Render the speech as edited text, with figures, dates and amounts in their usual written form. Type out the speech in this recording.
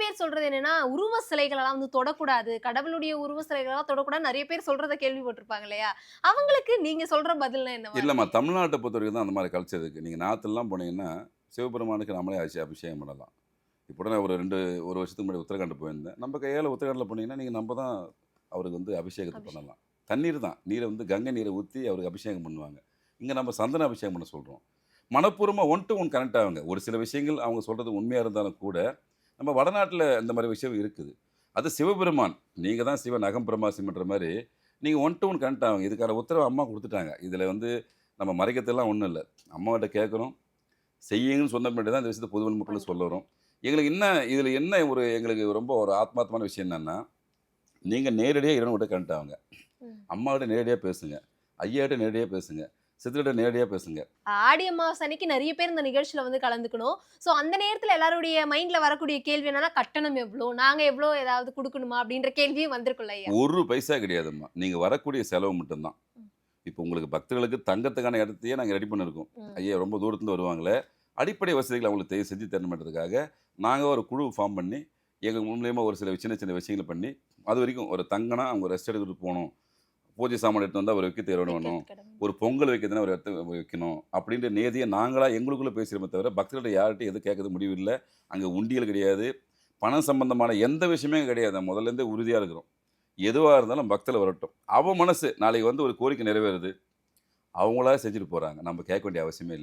பேர் சொல்றது என்னன்னா, உருவ சிலைகளெல்லாம் வந்து தொடக்கூடாது. கடவுளுடைய உருவ சிலைகளெல்லாம் தொடக்கூடாதுன்னு நெறைய பேர் சொல்றத கேள்விப்பட்டுருப்பாங்க இல்லையா? அவங்களுக்கு நீங்க சொல்ற பதில்லாம் என்ன இல்லம்மா, மாதிரி? தமிழ்நாட்ட பொறுத்தவரைக்கும் தான் அந்த மாரி கல்ச்சர் இருக்கு. நீங்க நார்த்லாம் போனீங்கன்னா, சிவபெருமானுக்கு நம்மளே அபிஷேகம் பண்ணலாம். இப்போ கூட நான் ஒரு வருஷத்துக்கு முன்னாடி உத்தரகாண்ட் போயிருந்தேன். நம்ம கையால உத்தரகாண்ட்ல போனீங்கன்னா, நம்ப தான் அவருக்கு வந்து அபிஷேகத்த அபிஷேகம். பண்ணலாம். தண்ணீர் தான். நீர வந்து கங்கை நீர ஊத்தி அவருக்கு அபிஷேகம் பண்ணுவாங்க. இங்க நம்ம சந்தன அபிஷேகம் பண்ண சொல்றோம். மனப்பூர்வமா ஒன் டூ ஒன் கனெக்ட் ஆகுங்க. ஒரு சில விஷயங்கள் அவங்க சொல்றது உண்மையா இருந்தாலும் கூட, நம்ம வடநாட்ல இந்த மாரி விஷயம் இருக்குது. அது சிவபெருமான். நீங்க தான் சிவன் அகம் பிரம்மாஸ்மின்ற மாரி, நீங்க ஒன் டூ ஒன் கனெக்ட் ஆகுங்க. இதுக்கான உத்தரவு அம்மா குடுத்துட்டாங்க. இதுல வந்து நம்ம மறைக்கிறதுலாம் ஒண்ணும் இல்ல. அம்மாகிட்ட கேட்குறோம். செய்யுங்கன்னு சொன்ன பின்னாடி தான் இந்த விஷயத்த பொதுவன் மக்களும் சொல்ல பண்றோம். வரோம். எங்களுக்கு என்ன இதில என்ன எங்களுக்கு ரொம்ப ஒரு ஆத்மார்த்தமான விஷயம் என்னன்னா, நீங்க நேரடியா இறைவன்கிட்ட கனெக்ட் ஆவுங்க. ம். அம்மாகிட்ட நேரடியா பேசுங்க. ஐயாகிட்ட நேரடியா பேசுங்க. சித்தர்கிட்ட நேரடியா பேசுங்க. ஆடி அமாவாசை அன்னைக்கு நெறைய பேர் இந்த நிகழ்ச்சியில வந்து கலந்துக்கணும். சோ அந்த நேரத்துல எல்லாருடைய மைண்ட்ல வரக்கூடிய கேள்வி என்னன்னா, கட்டணம் எவ்ளோ? நாங்க எவ்ளோ ஏதாவது குடுக்கணுமா? அப்படின்ற கேள்வியும் வந்திருக்கும்ல ஐயா. ஒரு பைசா கிடையாதும்மா. நீங்க வரக்கூடிய செலவு மட்டும் தான். ம். இப்போ உங்களுக்கு பக்தர்களுக்கு தங்கறதுக்கான இடத்தையே நாங்க ரெடி பண்ணியிருக்கோம். ம். ஐயா ரொம்ப தூரத்துலருந்து வருவாங்களே, அடிப்படை வசதிகள அவங்களுக்கு செஞ்சு தரணுன்றதுக்காக, நாங்க ஒரு குழு ஃபார்ம் பண்ணி, எங்க மூலியமா ஒரு சில சின்ன சின்ன விஷயங்கள பண்ணி, அதுவரைக்கும் ஒரு தங்குனா அவங்க ரெஸ்ட் எடுத்துட்டு போணும். பூஜை சாமான் எடுத்துட்டு வந்தா அவர வைக்க வேணும். வைக்கிறதுக்கு இடம். ஒரு பொங்கல் வைக்கிறதுனா ஒரு இடத்த வைக்கணும். அப்படின்ற நியதிய நாங்களா எங்களுக்குள்ள பேசுறோமே தவிர, பக்தர்கள்ட்ட யார்ட்டயும் எதுவும் கேட்கறது முடிவு இல்ல. அங்க உண்டியல் கிடையாது. பணம் சம்பந்தமான எந்த விஷயமே கிடையாது. முதல்ல இருந்தே உறுதியா இருக்கிறோம். எதுவா இருந்தாலும் பக்தர்கள் வரட்டும். அவன் மனசு நாளைக்கு வந்து ஒரு கோரிக்கை நிறைவேறுது. அவங்களா செஞ்சுட்டு போறாங்க. நம்ம கேட்க வேண்டிய அவசியமே இல்ல.